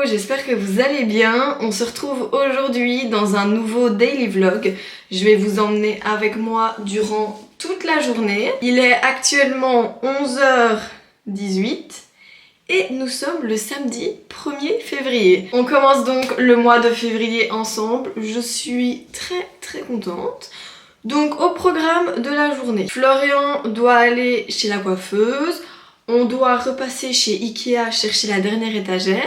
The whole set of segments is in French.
j'espère que vous allez bien. On se retrouve aujourd'hui dans un nouveau daily vlog. Je vais vous emmener avec moi durant toute la journée. Il est actuellement 11h18 et nous sommes le samedi 1er février. On commence donc le mois de février ensemble. Je suis très contente. Donc au programme de la journée, Florian doit aller chez la coiffeuse. On doit repasser chez Ikea chercher la dernière étagère.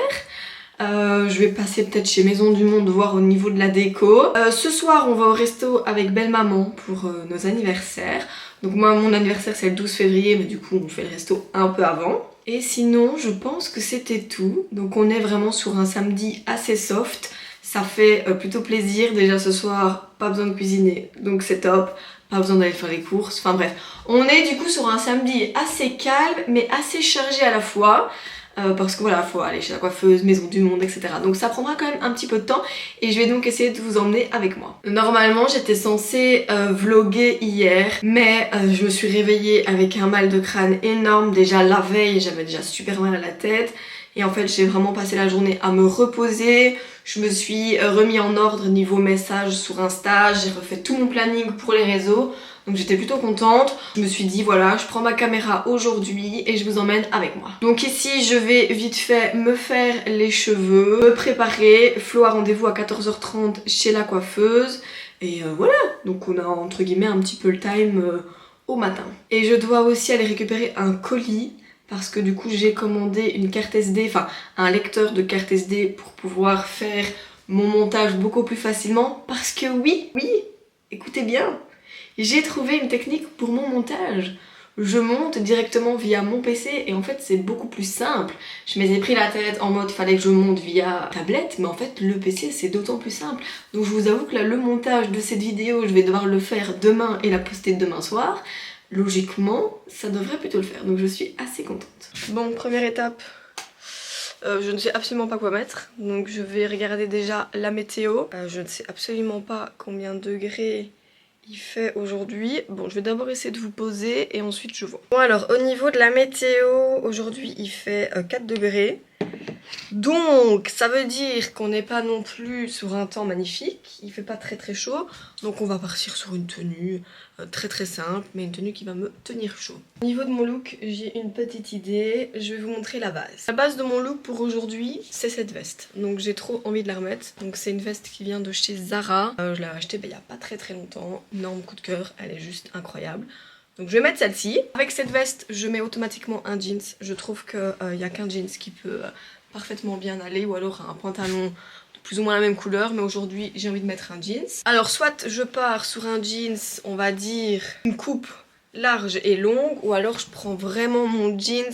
Je vais passer peut-être chez Maison du Monde voir au niveau de la déco. Ce soir on va au resto avec belle maman pour nos anniversaires. Donc moi mon anniversaire c'est le 12 février mais du coup on fait le resto un peu avant. Et sinon je pense que c'était tout. Donc on est vraiment sur un samedi assez soft. Ça fait plutôt plaisir. Déjà ce soir pas besoin de cuisiner donc c'est top. Pas besoin d'aller faire les courses, enfin bref. On est du coup sur un samedi assez calme mais assez chargé à la fois. Parce que voilà, faut aller chez la coiffeuse, Maison du Monde, etc. Donc ça prendra quand même un petit peu de temps et je vais donc essayer de vous emmener avec moi. Normalement j'étais censée vlogger hier mais je me suis réveillée avec un mal de crâne énorme. Déjà la veille j'avais déjà super mal à la tête. Et en fait j'ai vraiment passé la journée à me reposer. Je me suis remis en ordre niveau messages sur Insta. J'ai refait tout mon planning pour les réseaux. Donc j'étais plutôt contente. Je me suis dit voilà, je prends ma caméra aujourd'hui et je vous emmène avec moi. Donc ici je vais vite fait me faire les cheveux, me préparer. Flo a rendez-vous à 14h30 chez la coiffeuse. Et voilà, donc on a entre guillemets un petit peu le time au matin. Et je dois aussi aller récupérer un colis. Parce que du coup j'ai commandé une carte SD, enfin un lecteur de carte SD pour pouvoir faire mon montage beaucoup plus facilement. Parce que oui, écoutez bien, j'ai trouvé une technique pour mon montage. Je monte directement via mon PC et en fait c'est beaucoup plus simple. Je m'étais pris la tête en mode fallait que je monte via tablette, mais en fait le PC c'est d'autant plus simple. Donc je vous avoue que là le montage de cette vidéo je vais devoir le faire demain et la poster demain soir. Logiquement, ça devrait plutôt le faire, donc je suis assez contente. Bon, première étape, je ne sais absolument pas quoi mettre, donc je vais regarder déjà la météo. Je ne sais absolument pas combien de degrés il fait aujourd'hui. Bon, je vais d'abord essayer de vous poser et ensuite je vois. Bon alors, au niveau de la météo, aujourd'hui il fait 4 degrés. Donc ça veut dire qu'on n'est pas non plus sur un temps magnifique, il fait pas très chaud, donc on va partir sur une tenue très simple, mais une tenue qui va me tenir chaud. Au niveau de mon look, j'ai une petite idée, je vais vous montrer la base. La base de mon look pour aujourd'hui, c'est cette veste, donc j'ai trop envie de la remettre. Donc c'est une veste qui vient de chez Zara, je l'ai achetée il y a pas très longtemps, énorme coup de cœur, elle est juste incroyable. Donc je vais mettre celle-ci. Avec cette veste, je mets automatiquement un jeans, je trouve qu'il n'y a qu'un jeans qui peut parfaitement bien aller, ou alors un pantalon de plus ou moins la même couleur, mais aujourd'hui j'ai envie de mettre un jeans. Alors soit je pars sur un jeans, on va dire une coupe large et longue, ou alors je prends vraiment mon jeans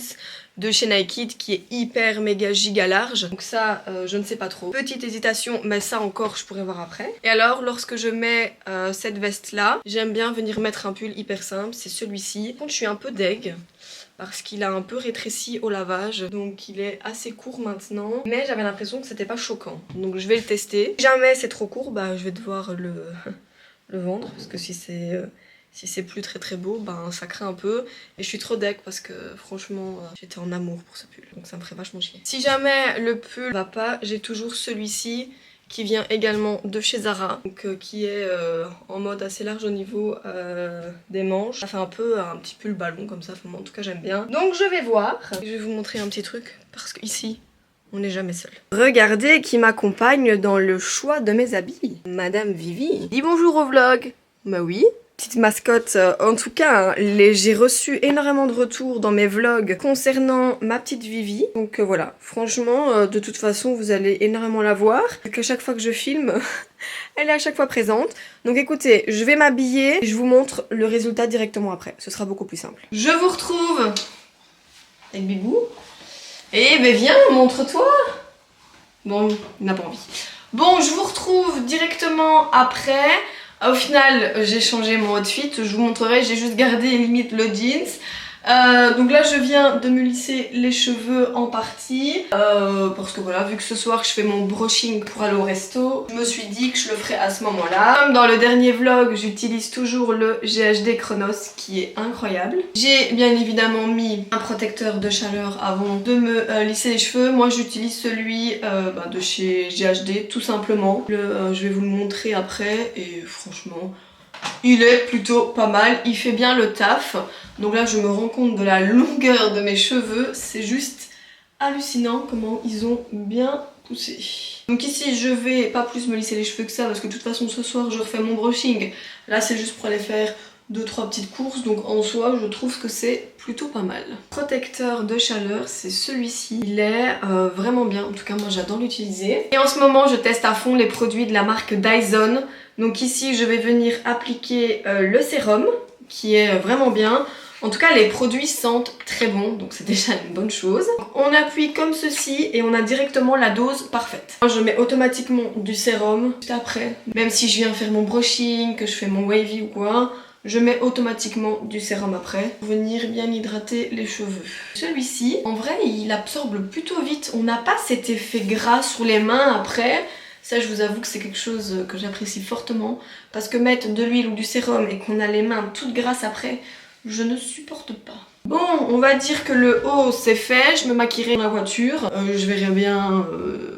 de chez Nike qui est hyper méga giga large. Donc ça je ne sais pas trop. Petite hésitation, mais ça encore je pourrais voir après. Et alors lorsque je mets cette veste là, j'aime bien venir mettre un pull hyper simple, c'est celui-ci. Par contre je suis un peu deg parce qu'il a un peu rétréci au lavage, donc il est assez court maintenant, mais j'avais l'impression que c'était pas choquant, donc je vais le tester. Si jamais c'est trop court, bah je vais devoir le vendre, parce que si c'est plus très beau, ben ça craint un peu, et je suis trop deg parce que franchement j'étais en amour pour ce pull, donc ça me ferait vachement chier. Si jamais le pull va pas, j'ai toujours celui-ci qui vient également de chez Zara, donc qui est en mode assez large au niveau des manches. Ça fait un peu un petit pull ballon comme ça, enfin, en tout cas j'aime bien. Donc je vais voir. Je vais vous montrer un petit truc parce qu'ici on n'est jamais seul. Regardez qui m'accompagne dans le choix de mes habits. Madame Vivi. Dis bonjour au vlog. Bah oui. Petite mascotte, en tout cas, hein, j'ai reçu énormément de retours dans mes vlogs concernant ma petite Vivi. Donc voilà, franchement, de toute façon, vous allez énormément la voir. À chaque fois que je filme, elle est à chaque fois présente. Donc écoutez, je vais m'habiller et je vous montre le résultat directement après. Ce sera beaucoup plus simple. Je vous retrouve avec Bibou. Eh ben viens, montre-toi. Bon, il n'a pas envie. Bon, je vous retrouve directement après. Au final, j'ai changé mon outfit, je vous montrerai, j'ai juste gardé limite le jeans. Donc là je viens de me lisser les cheveux en partie parce que voilà, vu que ce soir je fais mon brushing pour aller au resto, je me suis dit que je le ferais à ce moment là. Comme dans le dernier vlog, j'utilise toujours le GHD Chronos qui est incroyable. J'ai bien évidemment mis un protecteur de chaleur avant de me lisser les cheveux. Moi j'utilise celui de chez GHD tout simplement. Je vais vous le montrer après et franchement il est plutôt pas mal, il fait bien le taf. Donc là je me rends compte de la longueur de mes cheveux, c'est juste hallucinant comment ils ont bien poussé. Donc ici je vais pas plus me lisser les cheveux que ça parce que de toute façon ce soir je refais mon brushing. Là c'est juste pour aller faire 2-3 petites courses, donc en soi je trouve que c'est plutôt pas mal. Protecteur de chaleur, c'est celui-ci. Il est vraiment bien, en tout cas moi j'adore l'utiliser. Et en ce moment je teste à fond les produits de la marque Dyson. Donc ici je vais venir appliquer le sérum qui est vraiment bien. En tout cas les produits sentent très bon, donc c'est déjà une bonne chose. On appuie comme ceci et on a directement la dose parfaite. Je mets automatiquement du sérum juste après. Même si je viens faire mon brushing, que je fais mon wavy ou quoi, je mets automatiquement du sérum après pour venir bien hydrater les cheveux. Celui-ci, en vrai, il absorbe plutôt vite. On n'a pas cet effet gras sur les mains après. Ça, je vous avoue que c'est quelque chose que j'apprécie fortement. Parce que mettre de l'huile ou du sérum et qu'on a les mains toutes grasses après, je ne supporte pas. Bon, on va dire que le haut c'est fait, je me maquillerai dans la voiture. Je verrai bien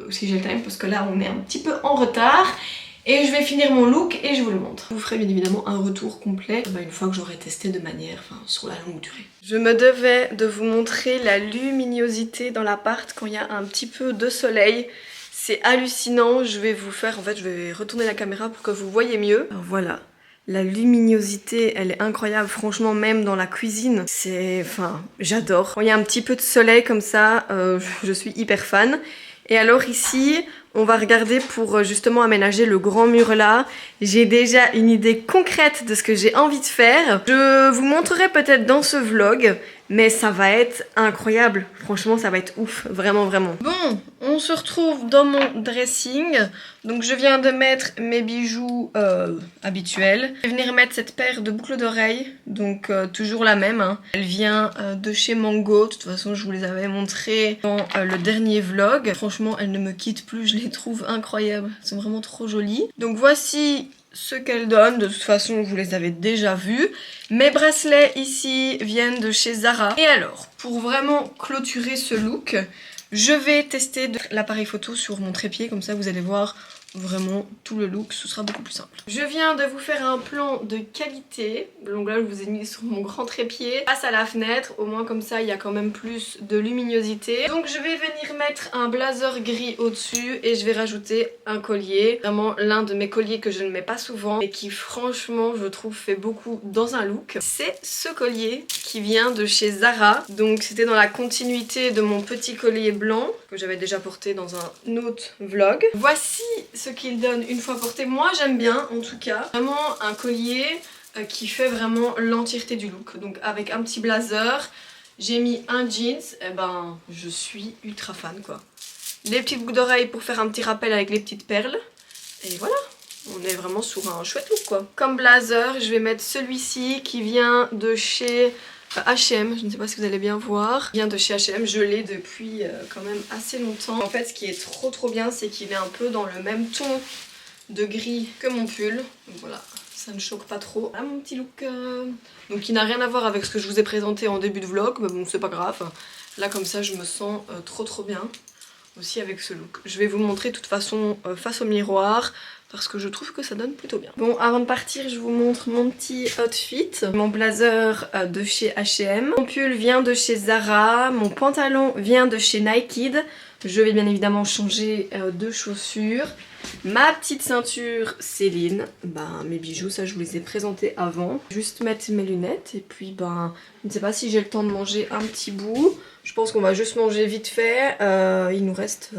si j'ai le time parce que là on est un petit peu en retard. Et je vais finir mon look et je vous le montre. Je vous ferai bien évidemment un retour complet une fois que j'aurai testé de manière, sur la longue durée. Je me devais de vous montrer la luminosité dans l'appart quand il y a un petit peu de soleil. C'est hallucinant, je vais vous faire, je vais retourner la caméra pour que vous voyez mieux. Alors voilà. La luminosité, elle est incroyable, franchement, même dans la cuisine, j'adore. Quand il y a un petit peu de soleil comme ça, je suis hyper fan. Et alors ici, on va regarder pour justement aménager le grand mur là. J'ai déjà une idée concrète de ce que j'ai envie de faire. Je vous montrerai peut-être dans ce vlog, mais ça va être incroyable. Franchement, ça va être ouf, vraiment, vraiment. Bon, on se retrouve dans mon dressing. Donc je viens de mettre mes bijoux habituels. Je vais venir mettre cette paire de boucles d'oreilles, donc toujours la même. Hein. Elle vient de chez Mango, de toute façon je vous les avais montrées dans le dernier vlog. Franchement, elles ne me quittent plus, je les trouve incroyables. Elles sont vraiment trop jolies. Donc voici ce qu'elles donnent, de toute façon vous les avez déjà vus. Mes bracelets ici viennent de chez Zara. Et alors, pour vraiment clôturer ce look, je vais tester l'appareil photo sur mon trépied, comme ça vous allez voir vraiment tout le look, ce sera beaucoup plus simple. Je viens de vous faire un plan de qualité, donc là je vous ai mis sur mon grand trépied, face à la fenêtre, au moins comme ça il y a quand même plus de luminosité. Donc je vais venir mettre un blazer gris au-dessus et je vais rajouter un collier, vraiment l'un de mes colliers que je ne mets pas souvent et qui franchement je trouve fait beaucoup dans un look. C'est ce collier qui vient de chez Zara, donc c'était dans la continuité de mon petit collier blanc que j'avais déjà porté dans un autre vlog. Voici ce qu'il donne une fois porté. Moi j'aime bien en tout cas. Vraiment un collier qui fait vraiment l'entièreté du look. Donc avec un petit blazer, j'ai mis un jeans, et je suis ultra fan quoi. Les petites boucles d'oreilles pour faire un petit rappel avec les petites perles. Et voilà, on est vraiment sur un chouette look quoi. Comme blazer, je vais mettre celui-ci qui vient de chez H&M, je ne sais pas si vous allez bien voir. Il vient de chez H&M, je l'ai depuis quand même assez longtemps. En fait ce qui est trop bien c'est qu'il est un peu dans le même ton de gris que mon pull. Donc voilà, ça ne choque pas trop. Là mon petit look, donc qui n'a rien à voir avec ce que je vous ai présenté en début de vlog, mais bon c'est pas grave. Là comme ça je me sens trop bien aussi avec ce look. Je vais vous le montrer de toute façon face au miroir, parce que je trouve que ça donne plutôt bien. Bon, avant de partir, je vous montre mon petit outfit. Mon blazer de chez H&M. Mon pull vient de chez Zara. Mon pantalon vient de chez Nike. Je vais bien évidemment changer de chaussures. Ma petite ceinture Céline. Mes bijoux, ça je vous les ai présentés avant. Juste mettre mes lunettes et puis je ne sais pas si j'ai le temps de manger un petit bout. Je pense qu'on va juste manger vite fait. Il nous reste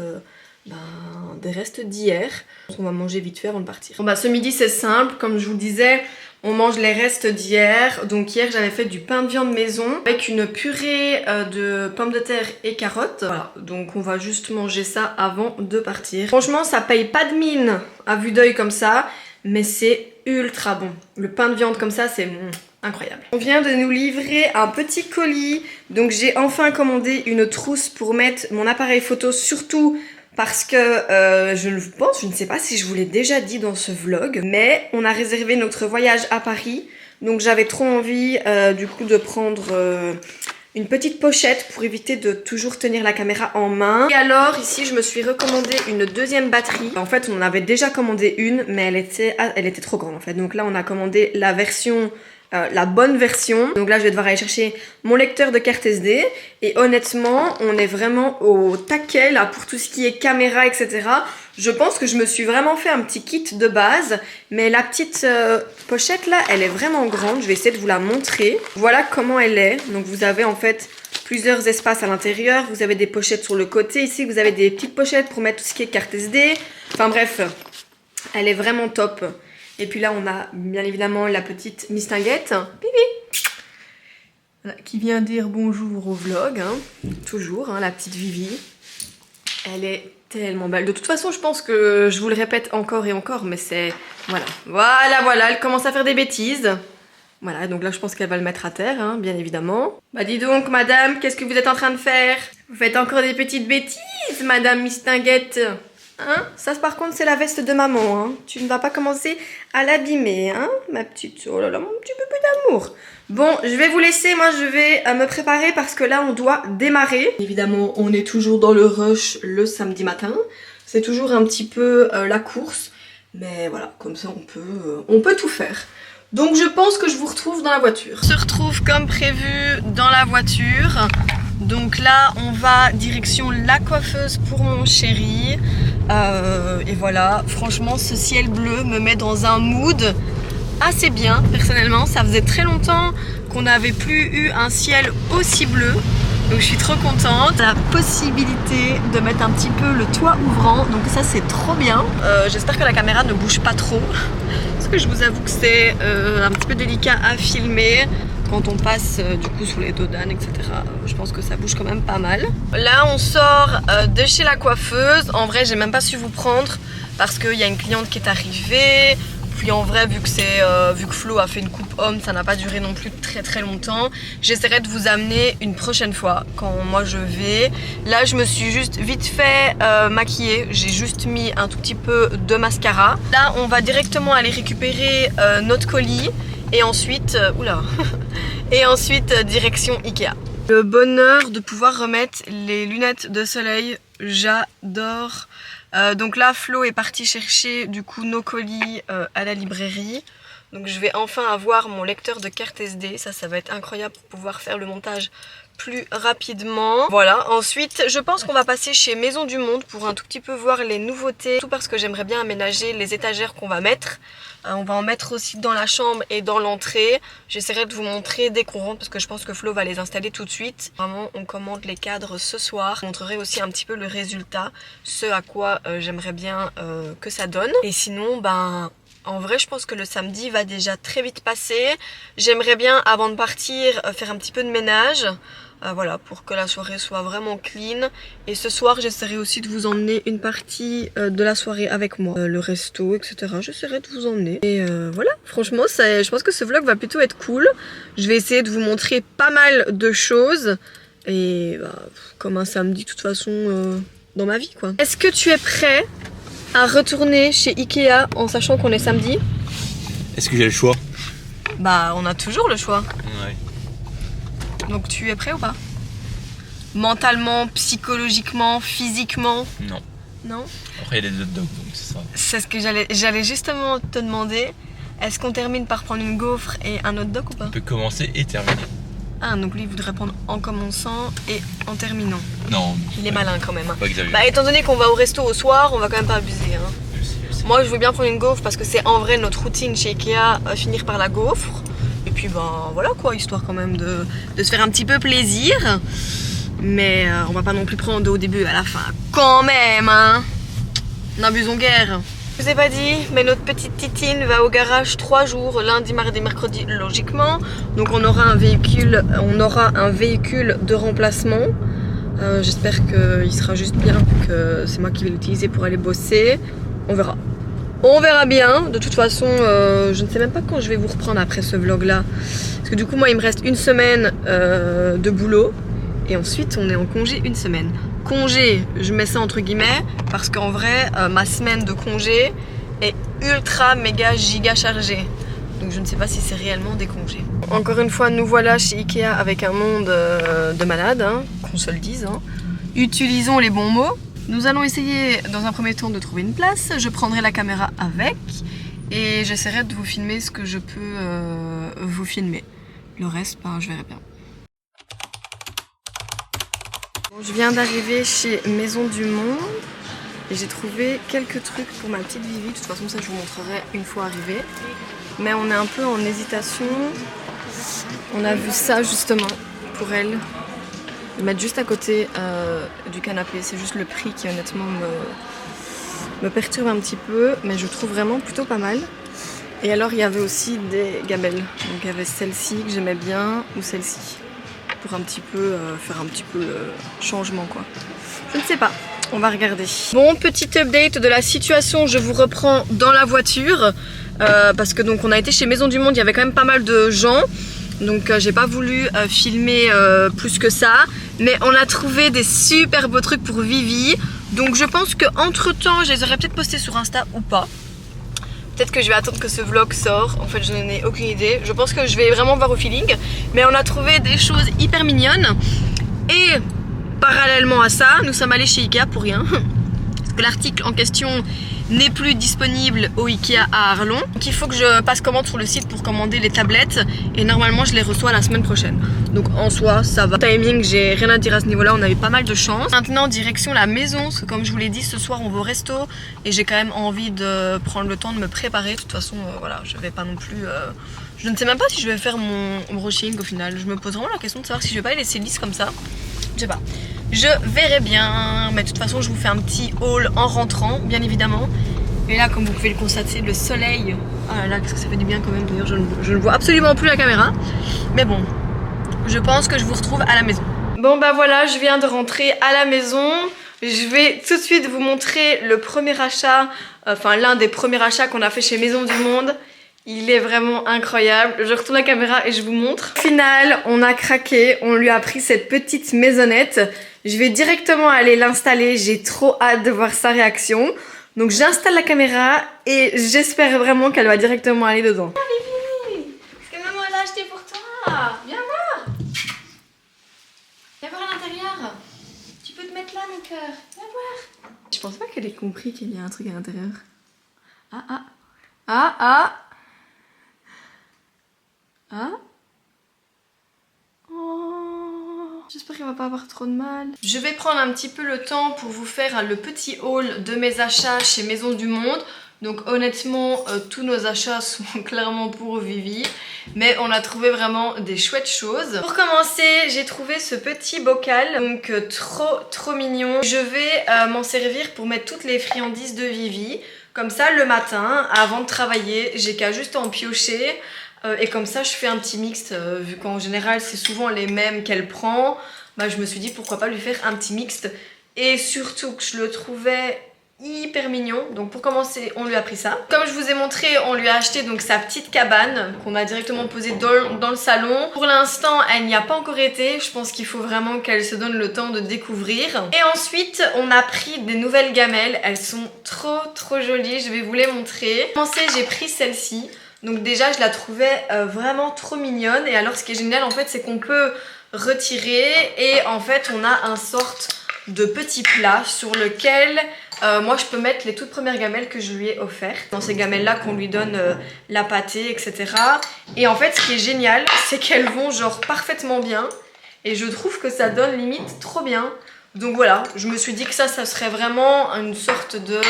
des restes d'hier. On va manger vite fait avant de partir. Bon ce midi c'est simple, comme je vous le disais, on mange les restes d'hier. Donc hier j'avais fait du pain de viande maison avec une purée de pommes de terre et carottes. Voilà, donc on va juste manger ça avant de partir. Franchement ça paye pas de mine à vue d'œil comme ça, mais c'est ultra bon. Le pain de viande comme ça c'est incroyable. On vient de nous livrer un petit colis, donc j'ai enfin commandé une trousse pour mettre mon appareil photo, surtout parce que je ne sais pas si je vous l'ai déjà dit dans ce vlog, mais on a réservé notre voyage à Paris, donc j'avais trop envie du coup de prendre une petite pochette pour éviter de toujours tenir la caméra en main. Et alors ici je me suis recommandé une deuxième batterie. En fait on en avait déjà commandé une, mais elle était trop grande en fait. Donc là on a commandé la version, la bonne version. Donc là je vais devoir aller chercher mon lecteur de carte SD. Et honnêtement on est vraiment au taquet là pour tout ce qui est caméra, etc. Je pense que je me suis vraiment fait un petit kit de base, mais la petite pochette là, elle est vraiment grande. Je vais essayer de vous la montrer. Voilà comment elle est. Donc vous avez en fait plusieurs espaces à l'intérieur. Vous avez des pochettes sur le côté. Ici, vous avez des petites pochettes pour mettre tout ce qui est carte SD. Enfin bref, elle est vraiment top. Et puis là, on a bien évidemment la petite mistinguette. Bibi, voilà, qui vient dire bonjour au vlog. Hein. Toujours, hein, la petite Vivi. Elle est tellement belle. De toute façon, je pense que je vous le répète encore et encore, mais c'est... Voilà, elle commence à faire des bêtises. Voilà, donc là, je pense qu'elle va le mettre à terre, hein, bien évidemment. Bah dis donc, madame, qu'est-ce que vous êtes en train de faire? Vous faites encore des petites bêtises, madame Mistinguette. Hein? Ça, par contre, c'est la veste de maman, hein. Tu ne vas pas commencer à l'abîmer, hein, ma petite... Oh là là, mon petit bébé d'amour. Bon, je vais vous laisser, moi je vais me préparer parce que là on doit démarrer. Évidemment, on est toujours dans le rush le samedi matin. C'est toujours un petit peu la course. Mais voilà, comme ça on peut tout faire. Donc je pense que je vous retrouve dans la voiture. On se retrouve comme prévu dans la voiture. Donc là, on va direction la coiffeuse pour mon chéri. Et voilà, franchement, ce ciel bleu me met dans un mood assez bien. Personnellement, ça faisait très longtemps qu'on n'avait plus eu un ciel aussi bleu. Donc je suis trop contente. La possibilité de mettre un petit peu le toit ouvrant, donc ça c'est trop bien. J'espère que la caméra ne bouge pas trop. Parce que je vous avoue que c'est un petit peu délicat à filmer. Quand on passe du coup sous les dos d'âne, etc. Je pense que ça bouge quand même pas mal. Là on sort de chez la coiffeuse. En vrai j'ai même pas su vous prendre parce qu'il y a une cliente qui est arrivée. Puis en vrai vu que Flo a fait une coupe homme, ça n'a pas duré non plus très longtemps. J'essaierai de vous amener une prochaine fois quand moi je vais. Là je me suis juste vite fait maquiller. J'ai juste mis un tout petit peu de mascara. Là on va directement aller récupérer notre colis. Et ensuite, et ensuite direction Ikea. Le bonheur de pouvoir remettre les lunettes de soleil, j'adore. Donc là, Flo est parti chercher du coup nos colis à la librairie. Donc je vais enfin avoir mon lecteur de carte SD. Ça va être incroyable pour pouvoir faire le montage plus rapidement. Voilà, ensuite je pense qu'on va passer chez Maison du Monde pour un tout petit peu voir les nouveautés. Tout parce que j'aimerais bien aménager les étagères qu'on va mettre. On va en mettre aussi dans la chambre et dans l'entrée. J'essaierai de vous montrer dès qu'on rentre parce que je pense que Flo va les installer tout de suite. Vraiment on commande les cadres ce soir. Je vous montrerai aussi un petit peu le résultat, ce à quoi j'aimerais bien que ça donne. Et sinon en vrai je pense que le samedi va déjà très vite passer. J'aimerais bien avant de partir faire un petit peu de ménage. Voilà, pour que la soirée soit vraiment clean. Et ce soir, j'essaierai aussi de vous emmener une partie de la soirée avec moi. Le resto, etc. J'essaierai de vous emmener. Et voilà, franchement, je pense que ce vlog va plutôt être cool. Je vais essayer de vous montrer pas mal de choses. Et comme un samedi, de toute façon, dans ma vie, quoi. Est-ce que tu es prêt à retourner chez Ikea en sachant qu'on est samedi? Est-ce que j'ai le choix? Bah, on a toujours le choix. Ouais. Donc tu es prêt ou pas? Mentalement, psychologiquement, physiquement? Non. Non? Après il y a des hot dogs donc c'est ça. C'est ce que j'allais justement te demander. Est-ce qu'on termine par prendre une gaufre et un hot dog ou pas? On peut commencer et terminer. Ah donc lui il voudrait prendre en commençant et en terminant. Non. Il est malin quand même. Pas exagéré. Bah étant donné qu'on va au resto au soir, on va quand même pas abuser. Hein. Je sais. Moi je veux bien prendre une gaufre parce que c'est en vrai notre routine chez Ikea, finir par la gaufre. Et puis voilà quoi, histoire quand même de se faire un petit peu plaisir. Mais on va pas non plus prendre au début à la fin. Quand même hein. N'abusons guère. Je vous ai pas dit, mais notre petite Titine va au garage 3 jours, lundi, mardi, mercredi, logiquement. Donc on aura un véhicule de remplacement. J'espère qu'il sera juste bien, que c'est moi qui vais l'utiliser pour aller bosser. On verra. On verra bien. De toute façon, je ne sais même pas quand je vais vous reprendre après ce vlog là. Parce que du coup, moi, il me reste une semaine de boulot. Et ensuite, on est en congé une semaine. Congé, je mets ça entre guillemets. Parce qu'en vrai, ma semaine de congé est ultra méga giga chargée. Donc je ne sais pas si c'est réellement des congés. Encore une fois, nous voilà chez Ikea avec un monde de malades, hein, qu'on se le dise. Hein. Utilisons les bons mots. Nous allons essayer dans un premier temps de trouver une place. Je prendrai la caméra avec et j'essaierai de vous filmer ce que je peux vous filmer. Le reste, ben, je verrai bien. Bon, je viens d'arriver chez Maison du Monde et j'ai trouvé quelques trucs pour ma petite Vivi. De toute façon, ça je vous montrerai une fois arrivée. Mais on est un peu en hésitation. On a vu ça justement pour elle. Le mettre juste à côté du canapé. C'est juste le prix qui honnêtement me perturbe un petit peu. Mais je trouve vraiment plutôt pas mal. Et alors il y avait aussi des gamelles. Donc il y avait celle-ci que j'aimais bien ou celle-ci. Pour un petit peu faire un petit peu changement quoi. Je ne sais pas. On va regarder. Bon, petit update de la situation. Je vous reprends dans la voiture. Parce que donc on a été chez Maison du Monde, il y avait quand même pas mal de gens. Donc j'ai pas voulu filmer plus que ça. Mais on a trouvé des super beaux trucs pour Vivi. Donc je pense qu'entre temps je les aurais peut-être postés sur Insta ou pas. Peut-être que je vais attendre que ce vlog sort. En fait je n'en ai aucune idée. Je pense que je vais vraiment voir au feeling. Mais on a trouvé des choses hyper mignonnes. Et parallèlement à ça, nous sommes allés chez Ikea pour rien. Parce que l'article en question n'est plus disponible au Ikea à Arlon. Donc il faut que je passe commande sur le site pour commander les tablettes et normalement je les reçois la semaine prochaine. Donc en soi ça va. Timing, j'ai rien à dire à ce niveau là, on a eu pas mal de chance. Maintenant direction la maison, parce que comme je vous l'ai dit ce soir on va au resto et j'ai quand même envie de prendre le temps de me préparer. De toute façon voilà, je vais pas non plus... Je ne sais même pas si je vais faire mon brushing au final. Je me pose vraiment la question de savoir si je vais pas les laisser lisses comme ça. Je sais pas. Je verrai bien, mais de toute façon je vous fais un petit haul en rentrant, bien évidemment. Et là, comme vous pouvez le constater, le soleil, ah là là, qu'est-ce que ça fait du bien quand même. D'ailleurs, je ne vois absolument plus la caméra. Mais bon, je pense que je vous retrouve à la maison. Bon bah voilà, je viens de rentrer à la maison. Je vais tout de suite vous montrer le premier achat, enfin l'un des premiers achats qu'on a fait chez Maison du Monde. Il est vraiment incroyable. Je retourne la caméra et je vous montre. Au final, on a craqué. On lui a pris cette petite maisonnette. Je vais directement aller l'installer. J'ai trop hâte de voir sa réaction. Donc j'installe la caméra et j'espère vraiment qu'elle va directement aller dedans. Ah, Vivi, ce que maman l'a acheté pour toi. Viens voir. Viens voir à l'intérieur. Tu peux te mettre là, mon cœur. Viens voir. Je pense pas qu'elle ait compris qu'il y a un truc à l'intérieur. Ah, ah. Ah, ah. Ah. Oh. J'espère qu'il va pas avoir trop de mal. Je vais prendre un petit peu le temps pour vous faire le petit haul de mes achats chez Maison du Monde. Donc honnêtement, tous nos achats sont clairement pour Vivi. Mais on a trouvé vraiment des chouettes choses. Pour commencer, j'ai trouvé ce petit bocal. Donc trop mignon. Je vais m'en servir pour mettre toutes les friandises de Vivi. Comme ça, le matin, avant de travailler, j'ai qu'à juste en piocher. Et comme ça je fais un petit mix, vu qu'en général c'est souvent les mêmes qu'elle prend, bah, je me suis dit pourquoi pas lui faire un petit mixte. Et surtout que je le trouvais hyper mignon. Donc pour commencer on lui a pris ça. Comme je vous ai montré, on lui a acheté donc sa petite cabane qu'on a directement posée dans le salon. Pour l'instant elle n'y a pas encore été. Je pense qu'il faut vraiment qu'elle se donne le temps de découvrir. Et ensuite on a pris des nouvelles gamelles. Elles sont trop jolies, je vais vous les montrer. Pour commencer j'ai pris celle-ci. Donc déjà je la trouvais vraiment trop mignonne. Et alors ce qui est génial en fait c'est qu'on peut retirer et en fait on a un sorte de petit plat sur lequel moi je peux mettre les toutes premières gamelles que je lui ai offertes. Dans ces gamelles là qu'on lui donne la pâtée etc. Et en fait ce qui est génial c'est qu'elles vont genre parfaitement bien. Et je trouve que ça donne limite trop bien. Donc voilà, je me suis dit que ça serait vraiment une sorte de...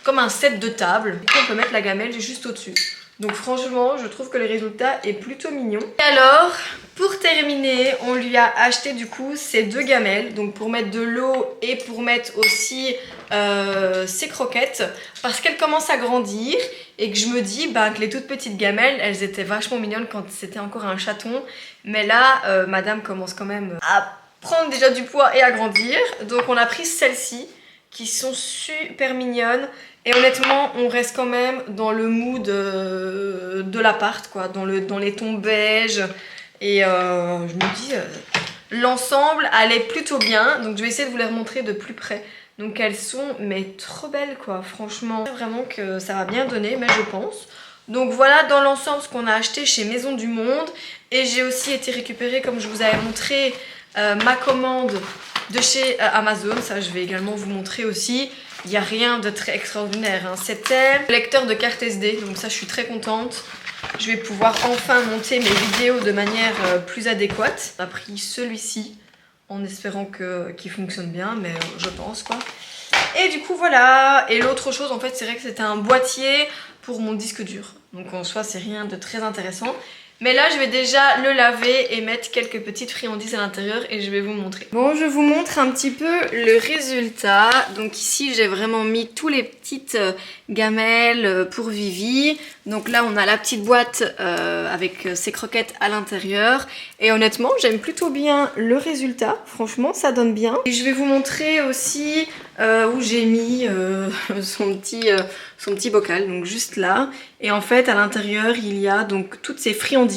comme un set de table. Et on peut mettre la gamelle juste au-dessus. Donc franchement, je trouve que le résultat est plutôt mignon. Et alors, pour terminer, on lui a acheté du coup ces deux gamelles. Donc pour mettre de l'eau et pour mettre aussi ses croquettes. Parce qu'elles commencent à grandir et que je me dis bah, que les toutes petites gamelles, elles étaient vachement mignonnes quand c'était encore un chaton. Mais là, madame commence quand même à prendre déjà du poids et à grandir. Donc on a pris celle-ci. qui sont super mignonnes. Et honnêtement, on reste quand même dans le mood de l'appart, quoi, dans les tons beige. Et je me dis, l'ensemble allait plutôt bien. Donc je vais essayer de vous les remontrer de plus près. Donc elles sont mais trop belles, quoi, franchement. Vraiment que ça va bien donner, mais je pense. Donc voilà dans l'ensemble ce qu'on a acheté chez Maison du Monde. Et j'ai aussi été récupérer, comme je vous avais montré, ma commande de chez Amazon. Ça je vais également vous montrer aussi. Il n'y a rien de très extraordinaire, hein. C'était un lecteur de carte SD, donc ça je suis très contente. Je vais pouvoir enfin monter mes vidéos de manière plus adéquate. On a pris celui-ci en espérant qu'il fonctionne bien, mais je pense quoi. Et du coup voilà, et l'autre chose en fait c'est vrai que c'était un boîtier pour mon disque dur. Donc en soi c'est rien de très intéressant. Mais là, je vais déjà le laver et mettre quelques petites friandises à l'intérieur et je vais vous montrer. Bon, je vous montre un petit peu le résultat. Donc ici, j'ai vraiment mis tous les petites gamelles pour Vivi. Donc là, on a la petite boîte avec ses croquettes à l'intérieur. Et honnêtement, j'aime plutôt bien le résultat. Franchement, ça donne bien. Et je vais vous montrer aussi où j'ai mis son petit bocal, donc juste là. Et en fait, à l'intérieur, il y a donc toutes ces friandises.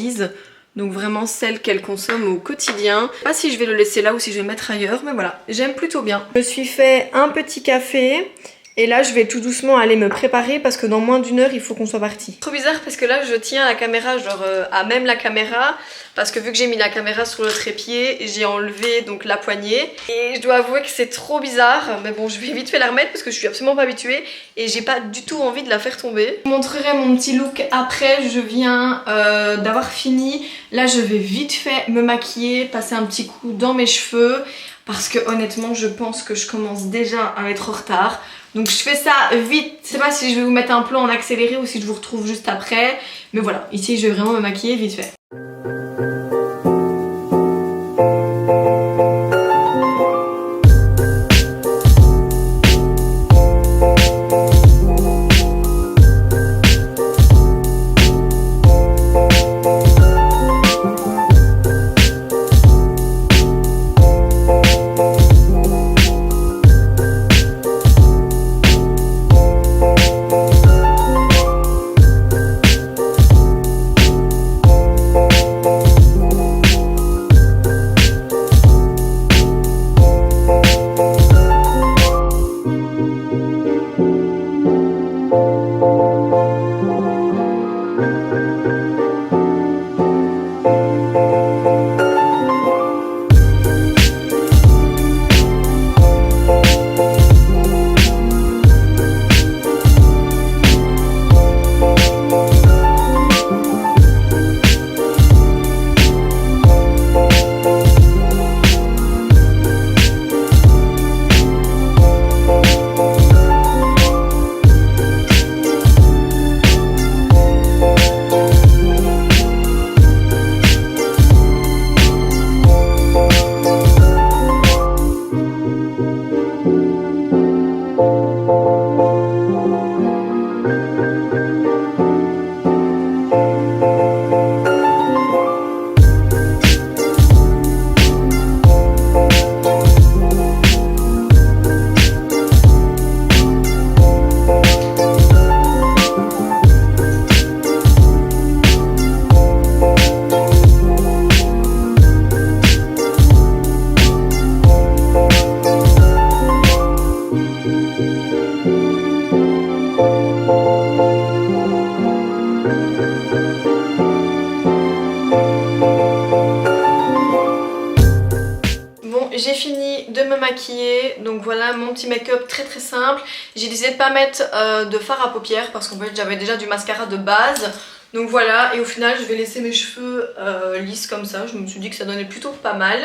Donc vraiment celles qu'elle consomme au quotidien. Je sais pas si je vais le laisser là ou si je vais le mettre ailleurs, mais voilà, j'aime plutôt bien. Je me suis fait un petit café. Et là, je vais tout doucement aller me préparer parce que dans moins d'une heure, il faut qu'on soit parti. Trop bizarre parce que là, je tiens la caméra, genre à même la caméra. Parce que vu que j'ai mis la caméra sur le trépied, j'ai enlevé donc la poignée. Et je dois avouer que c'est trop bizarre. Mais bon, je vais vite fait la remettre parce que je suis absolument pas habituée. Et j'ai pas du tout envie de la faire tomber. Je vous montrerai mon petit look après. Je viens d'avoir fini. Là, je vais vite fait me maquiller, passer un petit coup dans mes cheveux. Parce que honnêtement, je pense que je commence déjà à être en retard. Donc je fais ça vite. Je sais pas si je vais vous mettre un plan en accéléré ou si je vous retrouve juste après. Mais voilà, ici je vais vraiment me maquiller vite fait. J'ai fini de me maquiller, donc voilà mon petit make-up très très simple. J'ai décidé de pas mettre de fard à paupières parce qu'en fait j'avais déjà du mascara de base. Donc voilà, et au final je vais laisser mes cheveux lisses comme ça. Je me suis dit que ça donnait plutôt pas mal.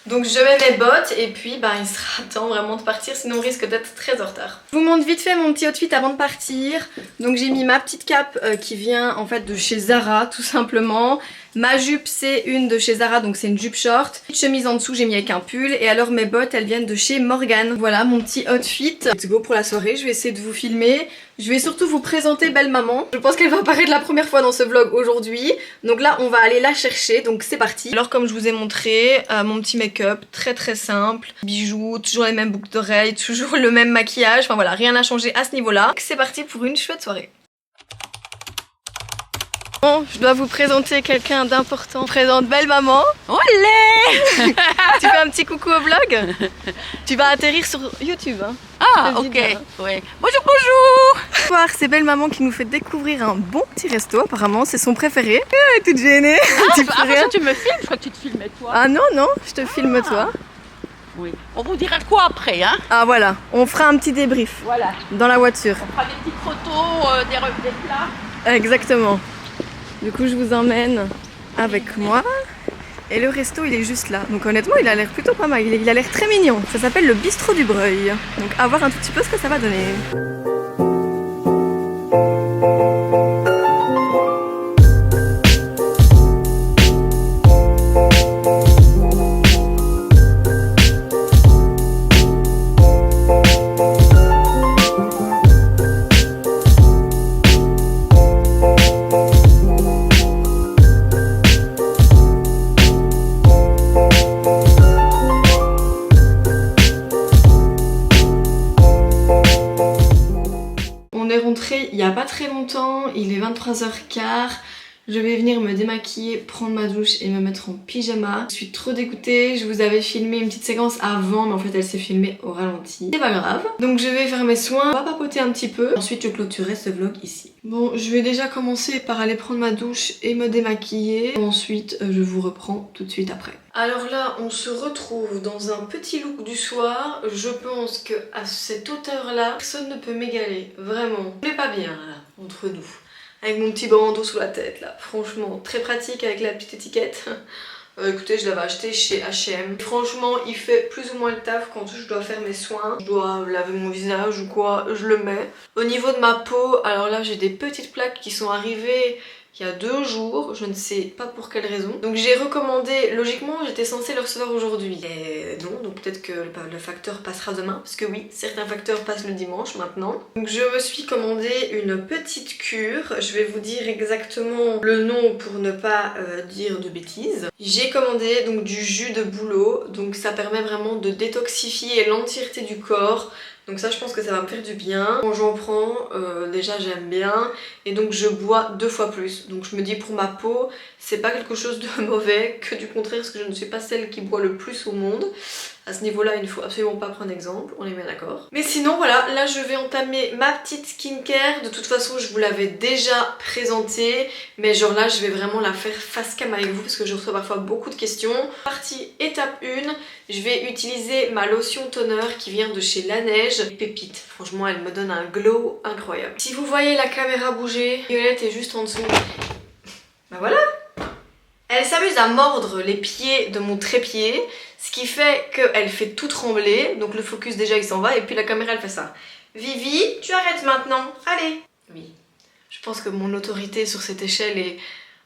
Donc je mets mes bottes et puis bah, il sera temps vraiment de partir, sinon on risque d'être très en retard. Je vous montre vite fait mon petit outfit avant de partir. Donc j'ai mis ma petite cape qui vient en fait de chez Zara tout simplement. Ma jupe c'est une de chez Zara, donc c'est une jupe short. Une chemise en dessous j'ai mis avec un pull. Et alors mes bottes elles viennent de chez Morgan. Voilà mon petit outfit. Let's go pour la soirée, je vais essayer de vous filmer. Je vais surtout vous présenter belle maman. Je pense qu'elle va apparaître la première fois dans ce vlog aujourd'hui. Donc là on va aller la chercher, donc c'est parti. Alors comme je vous ai montré, mon petit make-up très simple. Bijoux, toujours les mêmes boucles d'oreilles, toujours le même maquillage. Enfin voilà, rien n'a changé à ce niveau-là. Donc c'est parti pour une chouette soirée. Bon, je dois vous présenter quelqu'un d'important. Je présente belle maman. Olé. Tu fais un petit coucou au vlog. Tu vas atterrir sur YouTube. Hein. Ah, ok. Ouais. Bonjour, bonjour. Ce soir, c'est belle maman qui nous fait découvrir un bon petit resto. Apparemment, c'est son préféré. Elle est toute gênée. Ça, tu me filmes. Je crois que tu te filmais toi. Ah non, je te filme toi. Oui. On vous dira quoi après, hein? Ah voilà, on fera un petit débrief. Voilà. Dans la voiture. On fera des petites photos, des plats. Exactement. Du coup, je vous emmène avec moi. Et le resto, il est juste là. Donc honnêtement, il a l'air plutôt pas mal. Il a l'air très mignon. Ça s'appelle le Bistrot du Breuil. Donc à voir un tout petit peu ce que ça va donner. Il n'y a pas très longtemps, il est 23h15, je vais venir me démaquiller, prendre ma douche et me mettre en pyjama. Je suis trop dégoûtée, je vous avais filmé une petite séquence avant mais en fait elle s'est filmée au ralenti. C'est pas grave. Donc je vais faire mes soins, on va papoter un petit peu. Ensuite je clôturerai ce vlog ici. Bon, je vais déjà commencer par aller prendre ma douche et me démaquiller. Ensuite je vous reprends tout de suite après. Alors là, on se retrouve dans un petit look du soir. Je pense que à cette hauteur-là, personne ne peut m'égaler. Vraiment. On n'est pas bien là, entre nous. Avec mon petit bandeau sous la tête là. Franchement, très pratique avec la petite étiquette. Écoutez, je l'avais acheté chez H&M. Franchement, il fait plus ou moins le taf quand je dois faire mes soins. Je dois laver mon visage ou quoi, je le mets. Au niveau de ma peau, alors là, j'ai des petites plaques qui sont arrivées il y a 2 jours, je ne sais pas pour quelle raison. Donc j'ai recommandé, logiquement j'étais censée le recevoir aujourd'hui. Et non, donc peut-être que le facteur passera demain. Parce que oui, certains facteurs passent le dimanche maintenant. Donc je me suis commandé une petite cure. Je vais vous dire exactement le nom pour ne pas dire de bêtises. J'ai commandé donc du jus de bouleau. Donc ça permet vraiment de détoxifier l'entièreté du corps. Donc ça je pense que ça va me faire du bien. Quand j'en prends, déjà j'aime bien et donc je bois 2 fois plus. Donc je me dis pour ma peau, c'est pas quelque chose de mauvais, que du contraire parce que je ne suis pas celle qui boit le plus au monde. À ce niveau-là, il ne faut absolument pas prendre exemple, on est bien d'accord. Mais sinon voilà, là je vais entamer ma petite skincare. De toute façon je vous l'avais déjà présentée, mais genre là je vais vraiment la faire face cam avec vous parce que je reçois parfois beaucoup de questions. Partie étape 1, je vais utiliser ma lotion toner qui vient de chez La Neige. Pépite, franchement elle me donne un glow incroyable. Si vous voyez la caméra bouger, Violette est juste en dessous. Bah voilà. Elle s'amuse à mordre les pieds de mon trépied, ce qui fait qu'elle fait tout trembler, donc le focus déjà il s'en va et puis la caméra elle fait ça. Vivi, tu arrêtes maintenant, allez. Oui, je pense que mon autorité sur cette échelle est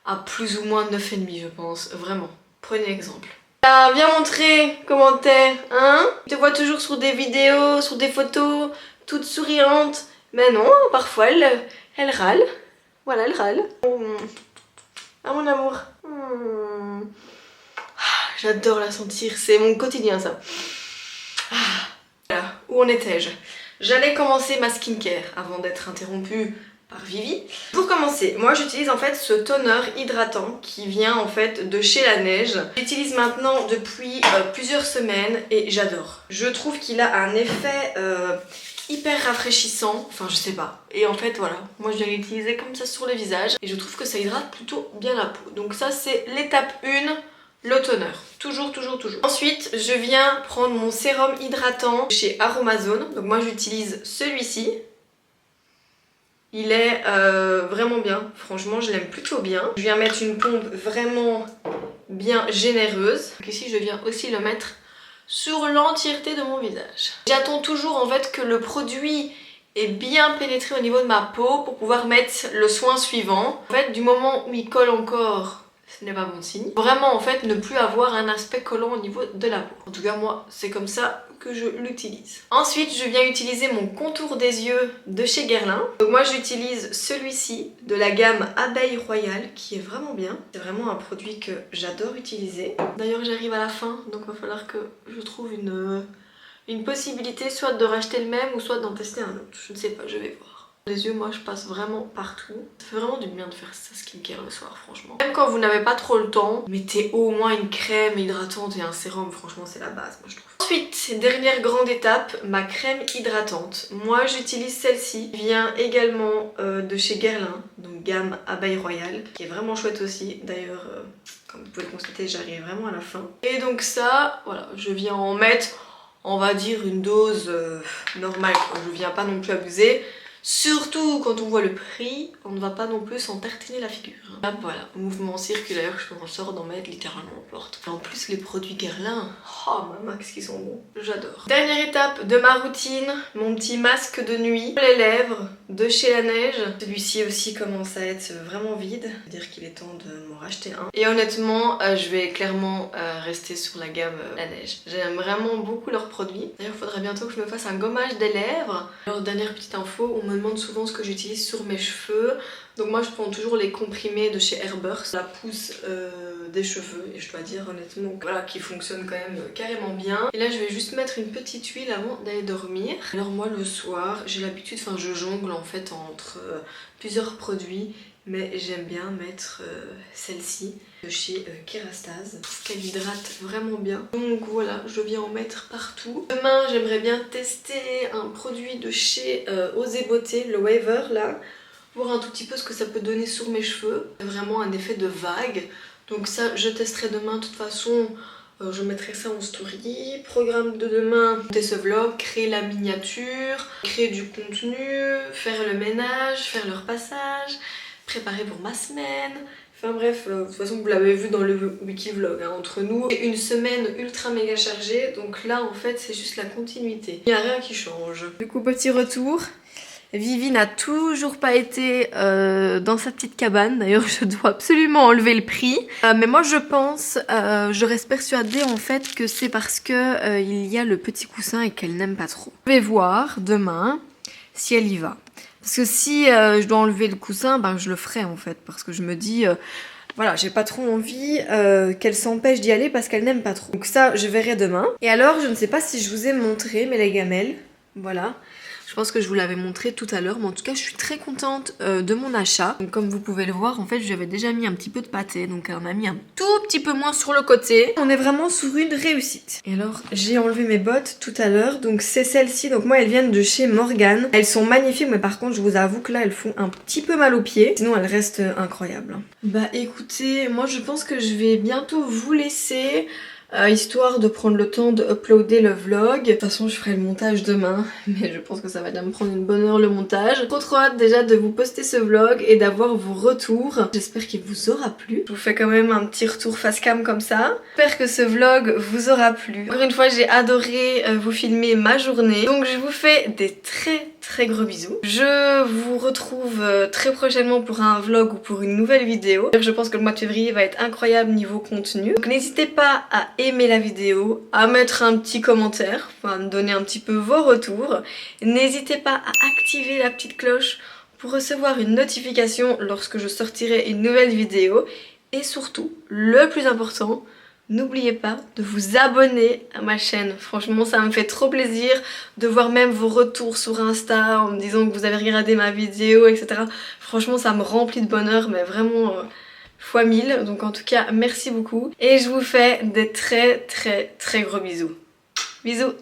à plus ou moins 9,5 je pense, vraiment. Prenez exemple. Ah, viens montrer comment t'es, hein? Je te vois toujours sur des vidéos, sur des photos, toute souriante. Mais non, parfois elle râle. Voilà, elle râle. Ah mon amour. J'adore la sentir, c'est mon quotidien ça. Voilà, où en étais-je? J'allais commencer ma skincare avant d'être interrompue par Vivi. Pour commencer, moi j'utilise en fait ce toner hydratant qui vient en fait de chez La Neige. J'utilise maintenant depuis plusieurs semaines et j'adore. Je trouve qu'il a un effet hyper rafraîchissant, enfin je sais pas. Et en fait voilà, moi je viens l'utiliser comme ça sur le visage et je trouve que ça hydrate plutôt bien la peau. Donc ça c'est l'étape 1, le toner. Toujours. Ensuite je viens prendre mon sérum hydratant chez Aromazone. Donc moi j'utilise celui-ci. Il est vraiment bien, franchement je l'aime plutôt bien. Je viens mettre une pompe vraiment bien généreuse. Donc ici je viens aussi le mettre sur l'entièreté de mon visage. J'attends toujours en fait que le produit ait bien pénétré au niveau de ma peau pour pouvoir mettre le soin suivant. En fait du moment où il colle encore, ce n'est pas bon signe. Vraiment en fait ne plus avoir un aspect collant au niveau de la peau. En tout cas moi c'est comme ça que je l'utilise. Ensuite je viens utiliser mon contour des yeux de chez Guerlain. Donc moi j'utilise celui-ci de la gamme Abeille Royale qui est vraiment bien. C'est vraiment un produit que j'adore utiliser. D'ailleurs j'arrive à la fin donc il va falloir que je trouve une possibilité soit de racheter le même ou soit d'en tester un autre. Je ne sais pas, je vais voir. Les yeux, moi je passe vraiment partout. Ça fait vraiment du bien de faire sa skincare le soir, franchement. Même quand vous n'avez pas trop le temps, mettez au moins une crème hydratante et un sérum, franchement c'est la base, moi je trouve. Ensuite, dernière grande étape, ma crème hydratante. Moi j'utilise celle-ci, qui vient également de chez Guerlain, donc gamme Abeille Royale, qui est vraiment chouette aussi. D'ailleurs, comme vous pouvez le constater, j'arrive vraiment à la fin. Et donc ça, voilà, je viens en mettre, on va dire une dose normale, quoi. Je viens pas non plus abuser. Surtout quand on voit le prix, on ne va pas non plus s'en tartiner la figure. Là, voilà, mouvement circulaire, je m'en sors d'en mettre littéralement en porte. En plus les produits Guerlain, oh maman qu'est-ce qu'ils sont bons, j'adore. Dernière étape de ma routine, mon petit masque de nuit pour les lèvres de chez La Neige. Celui-ci aussi commence à être vraiment vide, c'est-à-dire qu'il est temps de m'en racheter un. Et honnêtement, je vais clairement rester sur la gamme La Neige. J'aime vraiment beaucoup leurs produits. D'ailleurs, il faudrait bientôt que je me fasse un gommage des lèvres. Alors dernière petite info, on me demande souvent ce que j'utilise sur mes cheveux. Donc moi je prends toujours les comprimés de chez Airburst, la pousse des cheveux, et je dois dire honnêtement voilà, qui fonctionne quand même carrément bien. Et là je vais juste mettre une petite huile avant d'aller dormir. Alors moi le soir j'ai l'habitude, enfin je jongle en fait entre plusieurs produits, mais j'aime bien mettre celle-ci de chez Kerastase. Je trouve qu'elle hydrate vraiment bien. Donc voilà, je viens en mettre partout. Demain j'aimerais bien tester un produit de chez Osé Beauté, le Waver là, voir un tout petit peu ce que ça peut donner sur mes cheveux. C'est vraiment un effet de vague. Donc ça je testerai demain de toute façon. Je mettrai ça en story. Programme de demain, monter ce vlog, créer la miniature, créer du contenu, faire le ménage, faire le repassage, préparer pour ma semaine. Enfin bref, de toute façon vous l'avez vu dans le wiki vlog, hein, entre nous. C'est une semaine ultra méga chargée, donc là en fait c'est juste la continuité. Il n'y a rien qui change. Du coup petit retour. Vivi n'a toujours pas été dans sa petite cabane, d'ailleurs je dois absolument enlever le prix. Mais moi je pense, je reste persuadée en fait que c'est parce que il y a le petit coussin et qu'elle n'aime pas trop. Je vais voir demain si elle y va. Parce que si je dois enlever le coussin, ben je le ferai en fait. Parce que je me dis, voilà, j'ai pas trop envie qu'elle s'empêche d'y aller parce qu'elle n'aime pas trop. Donc ça, je verrai demain. Et alors, je ne sais pas si je vous ai montré, mais les gamelles, voilà. Je pense que je vous l'avais montré tout à l'heure, mais en tout cas je suis très contente de mon achat. Donc comme vous pouvez le voir, en fait j'avais déjà mis un petit peu de pâté, donc on a mis un tout petit peu moins sur le côté. On est vraiment sur une réussite. Et alors j'ai enlevé mes bottes tout à l'heure, donc c'est celles-ci, donc moi elles viennent de chez Morgan. Elles sont magnifiques, mais par contre je vous avoue que là elles font un petit peu mal aux pieds, sinon elles restent incroyables. Bah écoutez, moi je pense que je vais bientôt vous laisser. Histoire de prendre le temps de uploader le vlog. De toute façon je ferai le montage demain, mais je pense que ça va déjà me prendre une bonne heure le montage. Trop hâte déjà de vous poster ce vlog et d'avoir vos retours. J'espère qu'il vous aura plu. Je vous fais quand même un petit retour face cam comme ça. J'espère que ce vlog vous aura plu. Encore une fois j'ai adoré vous filmer ma journée. Donc je vous fais des très gros bisous. Je vous retrouve très prochainement pour un vlog ou pour une nouvelle vidéo. Je pense que le mois de février va être incroyable niveau contenu. Donc n'hésitez pas à aimer la vidéo, à mettre un petit commentaire, enfin me donner un petit peu vos retours. N'hésitez pas à activer la petite cloche pour recevoir une notification lorsque je sortirai une nouvelle vidéo. Et surtout, le plus important, n'oubliez pas de vous abonner à ma chaîne. Franchement, ça me fait trop plaisir de voir même vos retours sur Insta en me disant que vous avez regardé ma vidéo, etc. Franchement, ça me remplit de bonheur, mais vraiment fois 1000. Donc en tout cas, merci beaucoup. Et je vous fais des très gros bisous. Bisous!